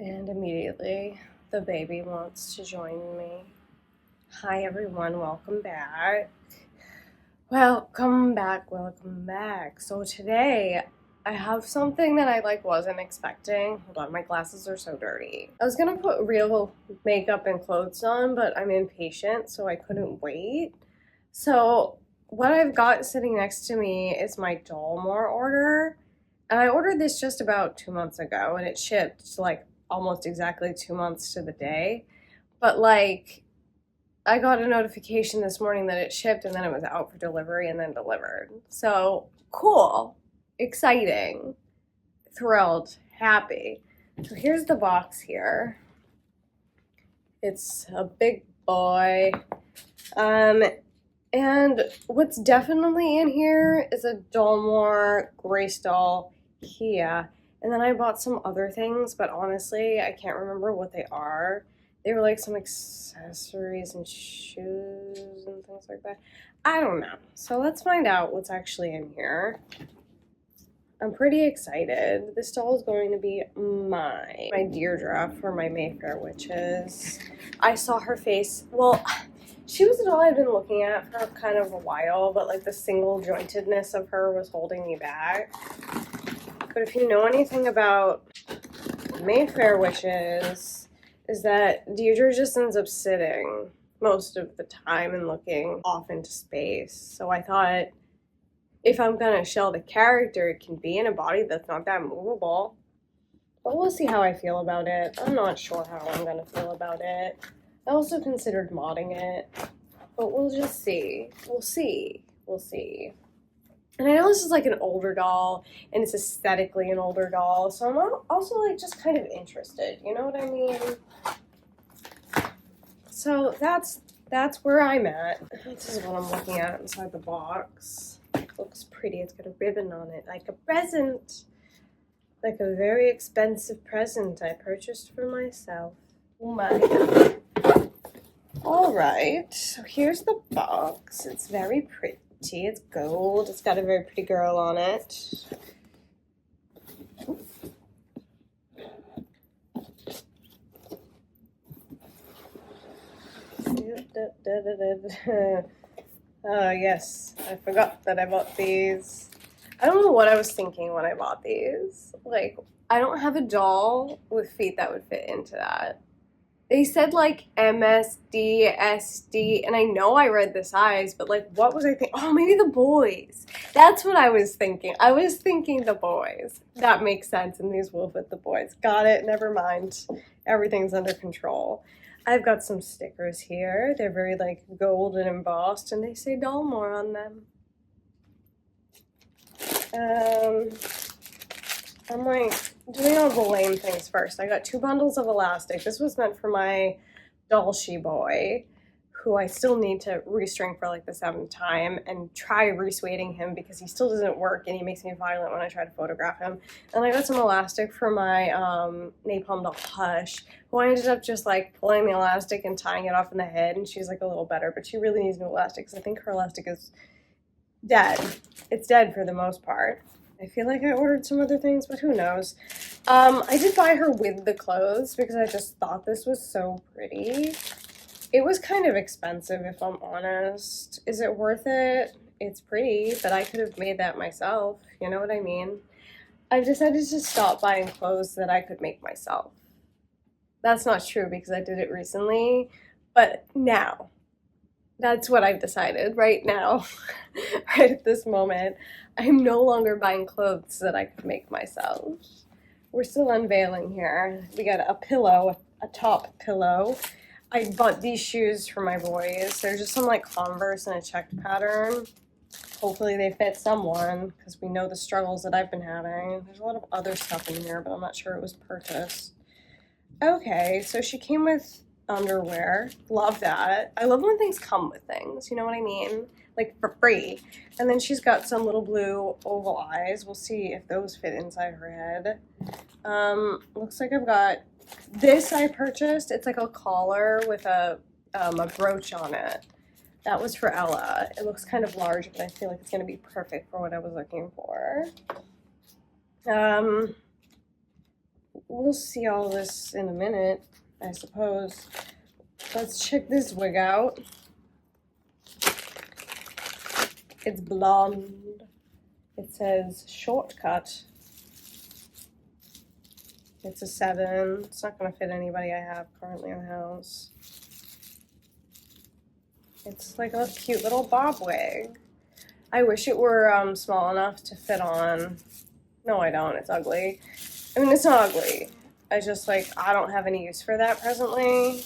And immediately the baby wants to join me. Hi everyone, welcome back. Welcome back. So today I have something that I wasn't expecting. Hold on, my glasses are so dirty. I was gonna put real makeup and clothes on, but I'm impatient, so I couldn't wait. So what I've got sitting next to me is my Dollmore order. And I ordered this just about 2 months ago, and it shipped almost exactly 2 months to the day. But I got a notification this morning that it shipped and then it was out for delivery and then delivered. So cool, exciting, thrilled, happy. So here's the box here. It's a big boy. And what's definitely in here is a Dollmore Hee Ah. And then I bought some other things, but honestly, I can't remember what they are. They were some accessories and shoes and things like that. I don't know. So let's find out what's actually in here. I'm pretty excited. This doll is going to be my Deirdra for my Mayfair Witches. I saw her face. Well, she was a doll I'd been looking at for kind of a while, but the single jointedness of her was holding me back. But if you know anything about Mayfair Witches, is that Deirdra just ends up sitting most of the time and looking off into space. So I thought, if I'm gonna shell the character, it can be in a body that's not that movable. But we'll see how I feel about it. I'm not sure how I'm gonna feel about it. I also considered modding it, but we'll just see. We'll see. And I know this is an older doll, and it's aesthetically an older doll, so I'm also just kind of interested, you know what I mean? So that's where I'm at. This is what I'm looking at inside the box. It looks pretty. It's got a ribbon on it, like a present. Like a very expensive present I purchased for myself. Oh my god. Alright, so here's the box. It's very pretty. It's gold. It's got a very pretty girl on it. Oh yes, I forgot that I bought these. I don't know what I was thinking when I bought these. I don't have a doll with feet that would fit into that. They said MSD, SD, and I know I read the size, but what was I thinking? Oh, maybe the boys. That's what I was thinking. I was thinking the boys. That makes sense, and these will fit the boys. Got it, never mind. Everything's under control. I've got some stickers here. They're very gold and embossed, and they say Dollmore on them. I'm doing all the lame things first. I got 2 bundles of elastic. This was meant for my Dollmore boy, who I still need to restring for the 7th time and try resuading him because he still doesn't work and he makes me violent when I try to photograph him. And I got some elastic for my napalm doll Hush, who I ended up just pulling the elastic and tying it off in the head, and she's a little better, but she really needs new elastic because I think her elastic is dead. It's dead for the most part. I feel like I ordered some other things, but who knows. I did buy her with the clothes because I just thought this was so pretty. It was kind of expensive, if I'm honest. Is it worth it? It's pretty, but I could have made that myself. You know what I mean? I've decided to stop buying clothes that I could make myself. That's not true because I did it recently, but now. That's what I've decided right now, right at this moment. I'm no longer buying clothes that I could make myself. We're still unveiling here. We got a pillow, a top pillow. I bought these shoes for my boys. They're just some Converse in a checked pattern. Hopefully they fit someone because we know the struggles that I've been having. There's a lot of other stuff in here, but I'm not sure it was purchased. Okay, so she came with underwear. Love that. I love when things come with things, you know what I mean? For free. And then she's got some little blue oval eyes. We'll see if those fit inside her head. Looks like I've got this I purchased. It's a collar with a brooch on it. That was for Ella. It looks kind of large, but I feel like it's going to be perfect for what I was looking for. we'll see all this in a minute, I suppose. Let's check this wig out. It's blonde. It says shortcut. It's a 7. It's not going to fit anybody I have currently in the house. It's like a cute little bob wig. I wish it were small enough to fit on. No, I don't. It's ugly. I mean, it's not ugly. I just, like, I don't have any use for that presently.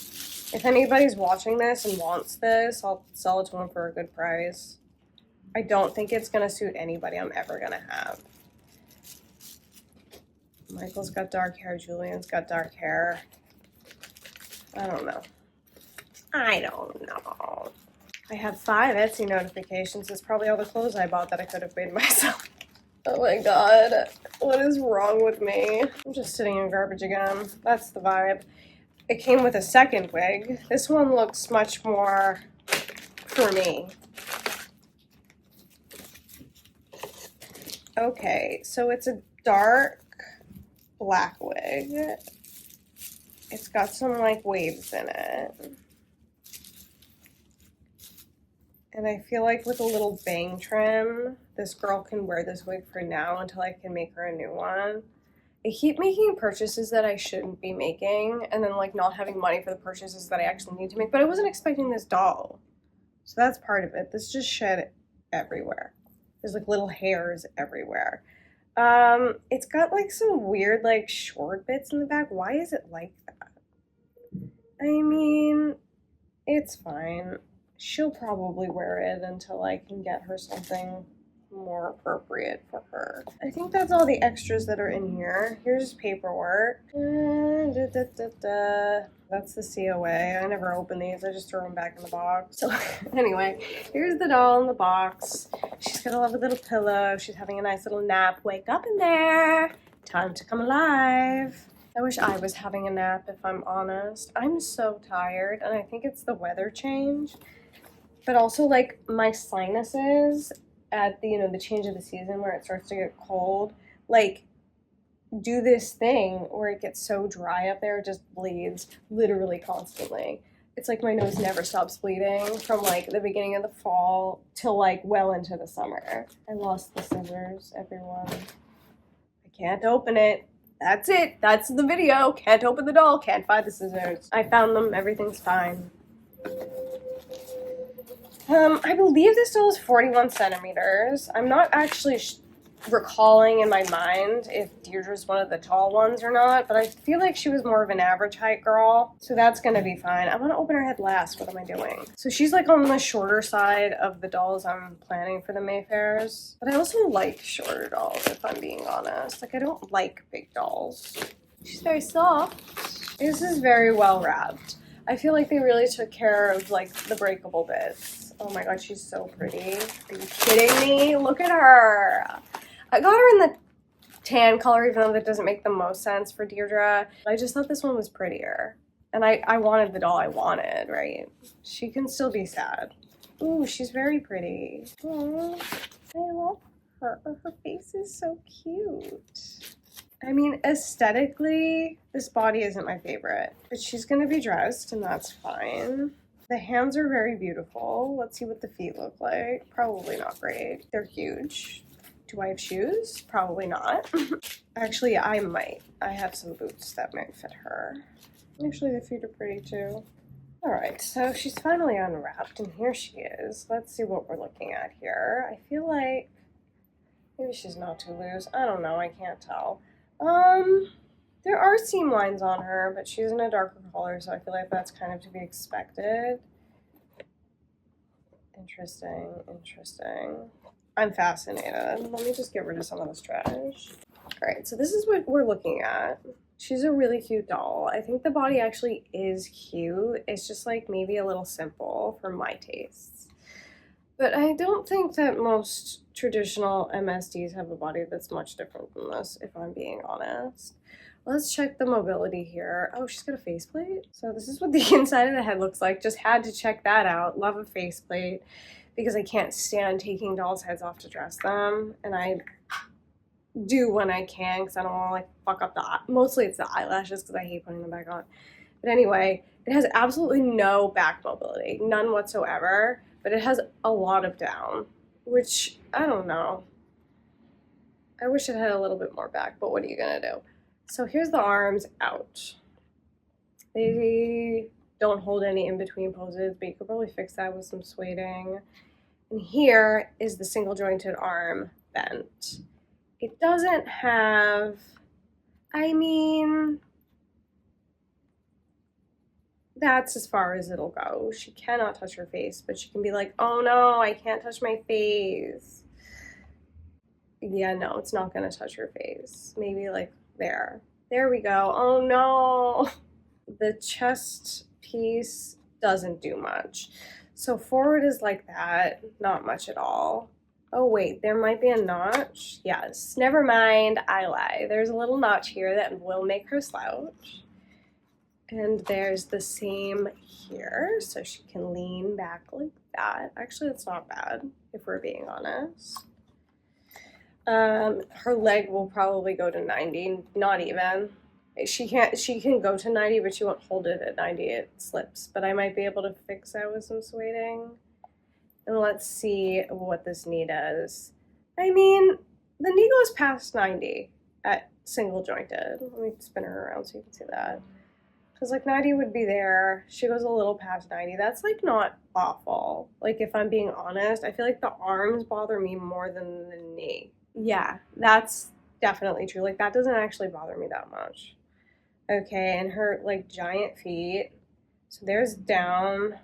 If anybody's watching this and wants this, I'll sell it to them for a good price. I don't think it's going to suit anybody I'm ever going to have. Michael's got dark hair. Julian's got dark hair. I don't know. I don't know. I have 5 Etsy notifications. It's probably all the clothes I bought that I could have made myself. Oh my god. What is wrong with me? I'm just sitting in garbage again. That's the vibe. It came with a second wig. This one looks much more for me. Okay, so it's a dark black wig. It's got some like waves in it. And I feel like with a little bang trim, this girl can wear this wig for now until I can make her a new one. I keep making purchases that I shouldn't be making and then like not having money for the purchases that I actually need to make. But I wasn't expecting this doll. So that's part of it. This just shed everywhere. There's like little hairs everywhere. It's got like some weird like short bits in the back. Why is it like that? I mean, it's fine. She'll probably wear it until I can get her something more appropriate for her. I think that's all the extras that are in here. Here's paperwork. That's the COA. I never open these. I just throw them back in the box. So anyway, here's the doll in the box. She's got a lovely little pillow. She's having a nice little nap. Wake up in there. Time to come alive. I wish I was having a nap, if I'm honest. I'm so tired, and I think it's the weather change. But also, like, my sinuses at the, the change of the season where it starts to get cold, like, do this thing where it gets so dry up there, it just bleeds literally constantly. It's like my nose never stops bleeding from, like, the beginning of the fall till, like, well into the summer. I lost the scissors, everyone. I can't open it. That's it. That's the video. Can't open the doll. Can't find the scissors. I found them. Everything's fine. I believe this doll is 41 centimeters. I'm not actually recalling in my mind if Deirdre's one of the tall ones or not, but I feel like she was more of an average height girl, so that's gonna be fine. I want to open her head last. What am I doing? So she's like on the shorter side of the dolls I'm planning for the Mayfairs, but I also like shorter dolls, if I'm being honest. Like, I don't like big dolls. She's very soft. This is very well wrapped. I feel like they really took care of, like, the breakable bits. Oh my god, she's so pretty. Are you kidding me? Look at her. I got her in the tan color, even though that doesn't make the most sense for Deirdra. I just thought this one was prettier. And I wanted the doll I wanted, right? She can still be sad. Ooh, she's very pretty. Aww, I love her. Her face is so cute. I mean, aesthetically, this body isn't my favorite, but she's gonna be dressed, and that's fine. The hands are very beautiful. Let's see what the feet look like. Probably not great. They're huge. Do I have shoes? Probably not. Actually, I might. I have some boots that might fit her. Actually, the feet are pretty too. All right, so she's finally unwrapped, and here she is. Let's see what we're looking at here. I feel like maybe she's not too loose. I don't know. I can't tell. There are seam lines on her, but she's in a darker color, so I feel like that's kind of to be expected. Interesting, interesting. I'm fascinated. Let me just get rid of some of this trash. All right, so this is what we're looking at. She's a really cute doll. I think the body actually is cute. It's just like maybe a little simple for my tastes. But I don't think that most traditional MSDs have a body that's much different than this, if I'm being honest. Let's check the mobility here. Oh, she's got a faceplate. So this is what the inside of the head looks like. Just had to check that out. Love a faceplate because I can't stand taking dolls' heads off to dress them. And I do when I can because I don't want to like fuck up mostly it's the eyelashes because I hate putting them back on. But anyway, it has absolutely no back mobility, none whatsoever, but it has a lot of down, which I don't know. I wish it had a little bit more back, but what are you gonna do? So here's the arms out. They don't hold any in-between poses, but you could probably fix that with some sueding. And here is the single jointed arm bent. It doesn't have, I mean, that's as far as it'll go. She cannot touch her face, but she can be like, oh no, I can't touch my face. Yeah, no, it's not gonna touch her face. Maybe like there. There we go. Oh no. The chest piece doesn't do much. So forward is like that, not much at all. Oh wait, there might be a notch. Yes, never mind, I lie. There's a little notch here that will make her slouch. And there's the same here, so she can lean back like that. Actually, it's not bad, if we're being honest. Her leg will probably go to 90, not even. She can go to 90, but she won't hold it at 90, it slips. But I might be able to fix that with some sueding. And let's see what this knee does. I mean, the knee goes past 90 at single jointed. Let me spin her around so you can see that. Because like 90 would be there. She goes a little past 90. That's like not awful. Like if I'm being honest, I feel like the arms bother me more than the knee. Yeah, that's definitely true. Like that doesn't actually bother me that much. Okay, and her like giant feet. So there's down.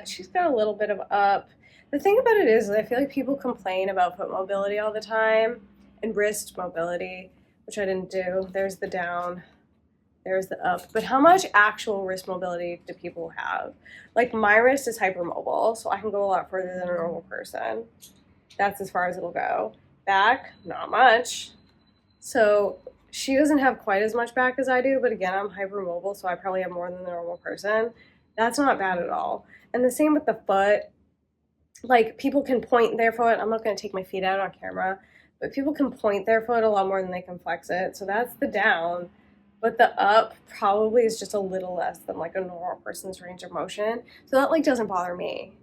She's got a little bit of up. The thing about it is I feel like people complain about foot mobility all the time and wrist mobility, which I didn't do. There's the down. There's the up. But how much actual wrist mobility do people have? Like my wrist is hypermobile, so I can go a lot further than a normal person. That's as far as it'll go. Back, not much. So she doesn't have quite as much back as I do, but again, I'm hypermobile, so I probably have more than the normal person. That's not bad at all. And the same with the foot. Like people can point their foot. I'm not going to take my feet out on camera, but people can point their foot a lot more than they can flex it. So that's the down. But the up probably is just a little less than like a normal person's range of motion. So that like doesn't bother me.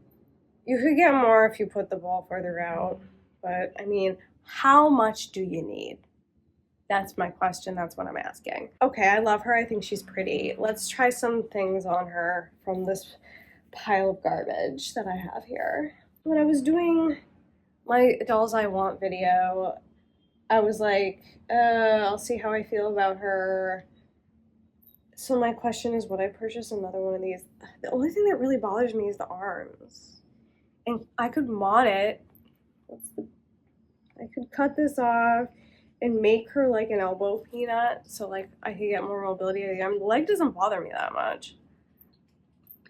You could get more if you put the ball further out. But I mean, how much do you need? That's my question. That's what I'm asking. Okay, I love her. I think she's pretty. Let's try some things on her from this pile of garbage that I have here. When I was doing my Dolls I Want video, I was like, I'll see how I feel about her. So my question is, would I purchase another one of these? The only thing that really bothers me is the arms. And I could mod it. I could cut this off and make her like an elbow peanut so like I could get more mobility at the arm. The leg doesn't bother me that much.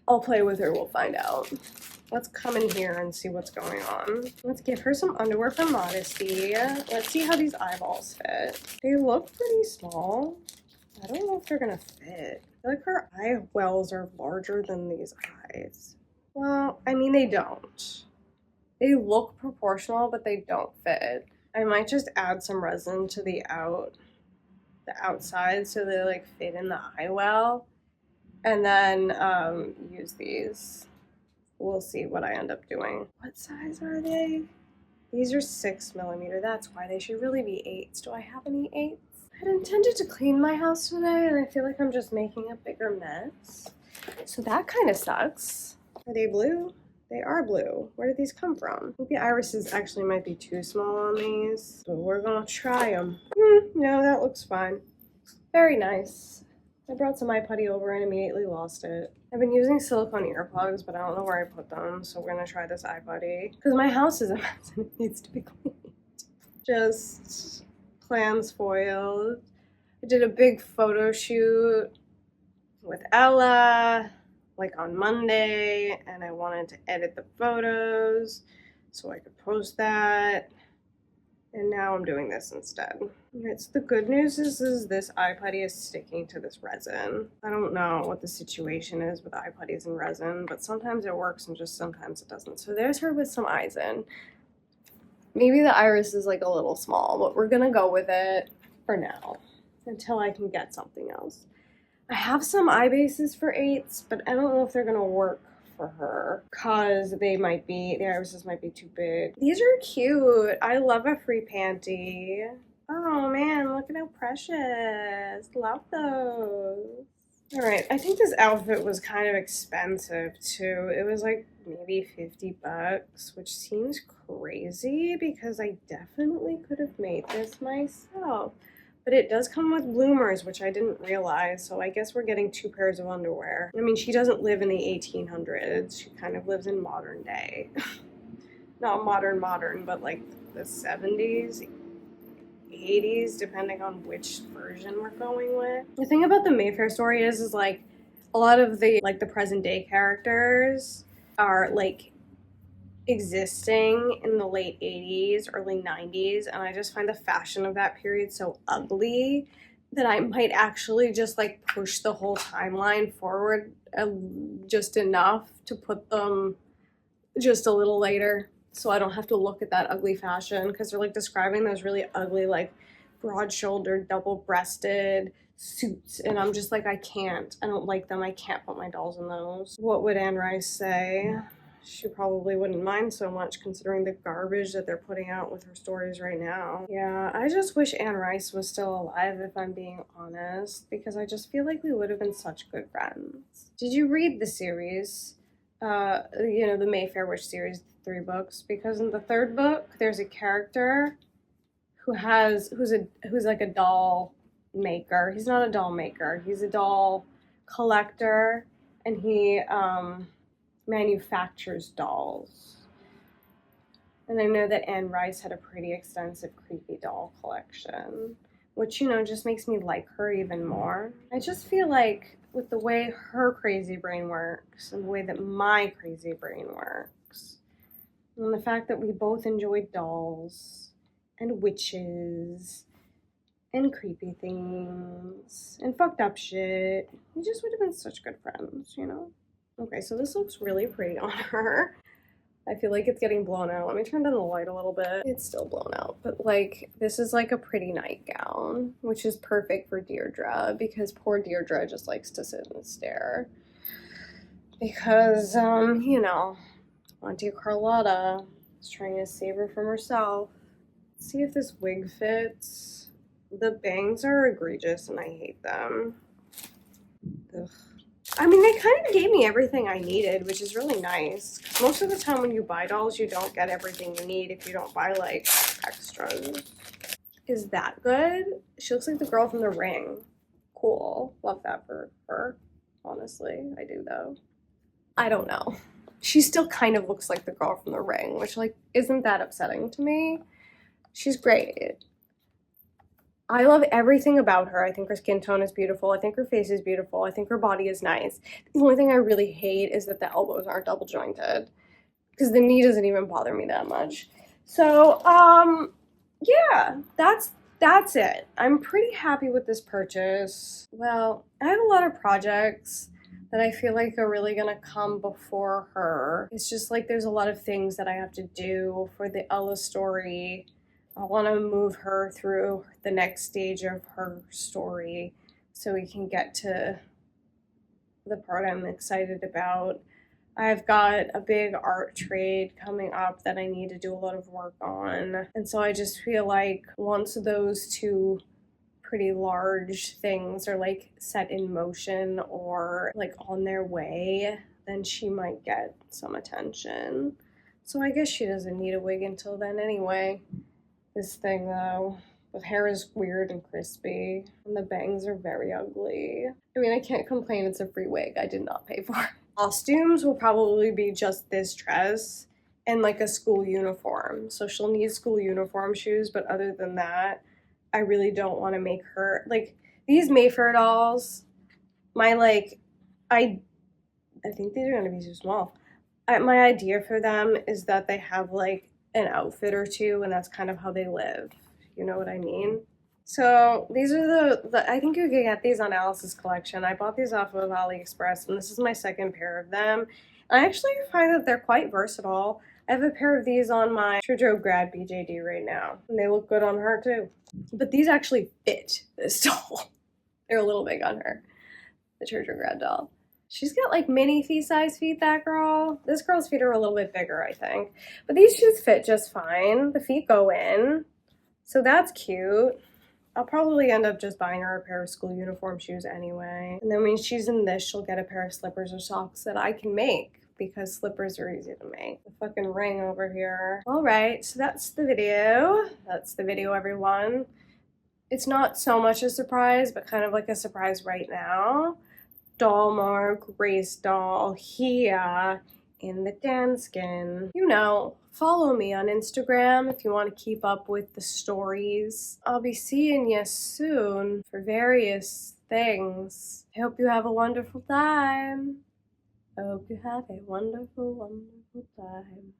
I'll play with her, we'll find out. Let's come in here and see what's going on. Let's give her some underwear for modesty. Let's see how these eyeballs fit. They look pretty small. I don't know if they're gonna fit. I feel like her eye wells are larger than these eyes. Well, I mean, they don't. They look proportional, but they don't fit. I might just add some resin to the outside so they like fit in the eye well, and then use these. We'll see what I end up doing. What size are they? These are 6mm. That's why they should really be 8s. Do I have any 8s? I had intended to clean my house today, and I feel like I'm just making a bigger mess. So that kind of sucks. Are they blue? They are blue. Where did these come from? I think the irises actually might be too small on these, but we're gonna try them. No, that looks fine. Very nice. I brought some iPutty over and immediately lost it. I've been using silicone earplugs, but I don't know where I put them, so we're gonna try this iPutty. Because my house is a mess and it needs to be cleaned. Just plans foiled. I did a big photo shoot with Ella like on Monday, and I wanted to edit the photos so I could post that, and now I'm doing this instead. Alright, so the good news is this iPutty is sticking to this resin. I don't know what the situation is with iPutties and resin, but sometimes it works and just sometimes it doesn't. So there's her with some eyes in. Maybe the iris is like a little small, but we're gonna go with it for now until I can get something else. I have some eye bases for 8s, but I don't know if they're gonna work for her because the irises might be too big. These are cute. I love a free panty. Oh man, look at how precious. Love those. All right, I think this outfit was kind of expensive too. It was like maybe 50 bucks, which seems crazy because I definitely could have made this myself. But it does come with bloomers, which I didn't realize, so I guess we're getting 2 pairs of underwear. I mean, she doesn't live in the 1800s. She kind of lives in modern day. Not modern, but like the 70s, 80s, depending on which version we're going with. The thing about the Mayfair story is like a lot of the present day characters are like existing in the late 80s, early 90s, and I just find the fashion of that period so ugly that I might actually just like push the whole timeline forward just enough to put them just a little later, so I don't have to look at that ugly fashion, because they're like describing those really ugly like broad-shouldered, double-breasted suits, and I'm just like, I don't like them. I can't put my dolls in those. What would Anne Rice say? She probably wouldn't mind so much considering the garbage that they're putting out with her stories right now. Yeah, I just wish Anne Rice was still alive, if I'm being honest, because I just feel like we would have been such good friends. Did you read the series? The Mayfair Witch series, 3 books, because in the 3rd book there's a character who's like a doll maker. He's not a doll maker, he's a doll collector, and he manufactures dolls. And I know that Anne Rice had a pretty extensive creepy doll collection, which, just makes me like her even more. I just feel like with the way her crazy brain works and the way that my crazy brain works, and the fact that we both enjoy dolls and witches and creepy things and fucked up shit, we just would have been such good friends, Okay, so this looks really pretty on her. I feel like it's getting blown out. Let me turn down the light a little bit. It's still blown out, but like this is like a pretty nightgown, which is perfect for Deirdra, because poor Deirdra just likes to sit and stare. Because, Auntie Carlotta is trying to save her from herself. Let's see if this wig fits. The bangs are egregious and I hate them. Ugh. I mean, they kind of gave me everything I needed, which is really nice. Most of the time when you buy dolls, you don't get everything you need if you don't buy, like, extras. Is that good? She looks like the girl from The Ring. Cool. Love that for her. Honestly, I do, though. I don't know. She still kind of looks like the girl from The Ring, which, like, isn't that upsetting to me. She's great. I love everything about her. I think her skin tone is beautiful. I think her face is beautiful. I think her body is nice. The only thing I really hate is that the elbows aren't double jointed, because the knee doesn't even bother me that much. So, yeah, that's it. I'm pretty happy with this purchase. Well, I have a lot of projects that I feel like are really gonna come before her. It's just like there's a lot of things that I have to do for the Ella story. I want to move her through the next stage of her story so we can get to the part I'm excited about. I've got a big art trade coming up that I need to do a lot of work on. And so I just feel like once those 2 pretty large things are like set in motion or like on their way, then she might get some attention. So I guess she doesn't need a wig until then anyway. This thing, though, the hair is weird and crispy, and the bangs are very ugly. I mean, I can't complain, it's a free wig I did not pay for. Costumes will probably be just this dress and like a school uniform. So she'll need school uniform shoes, but other than that, I really don't want to make her, like, these Mayfair dolls, I think these are going to be too small. My idea for them is that they have like an outfit or 2, and that's kind of how they live. You know what I mean? So these are the I think you can get these on Alice's collection. I bought these off of AliExpress, and this is my 2nd pair of them. I actually find that they're quite versatile. I have a pair of these on my Trader Grad BJD right now, and they look good on her too. But these actually fit this doll. They're a little big on her, the Trader Grad doll. She's got like minifee size feet, that girl. This girl's feet are a little bit bigger, I think. But these shoes fit just fine. The feet go in, so that's cute. I'll probably end up just buying her a pair of school uniform shoes anyway. And then when she's in this, she'll get a pair of slippers or socks that I can make, because slippers are easy to make. The fucking ring over here. All right, so that's the video. That's the video, everyone. It's not so much a surprise, but kind of like a surprise right now. Dollmore Hee Ah in the Danskin. You know, follow me on Instagram if you want to keep up with the stories. I'll be seeing you soon for various things. I hope you have a wonderful time. I hope you have a wonderful, wonderful time.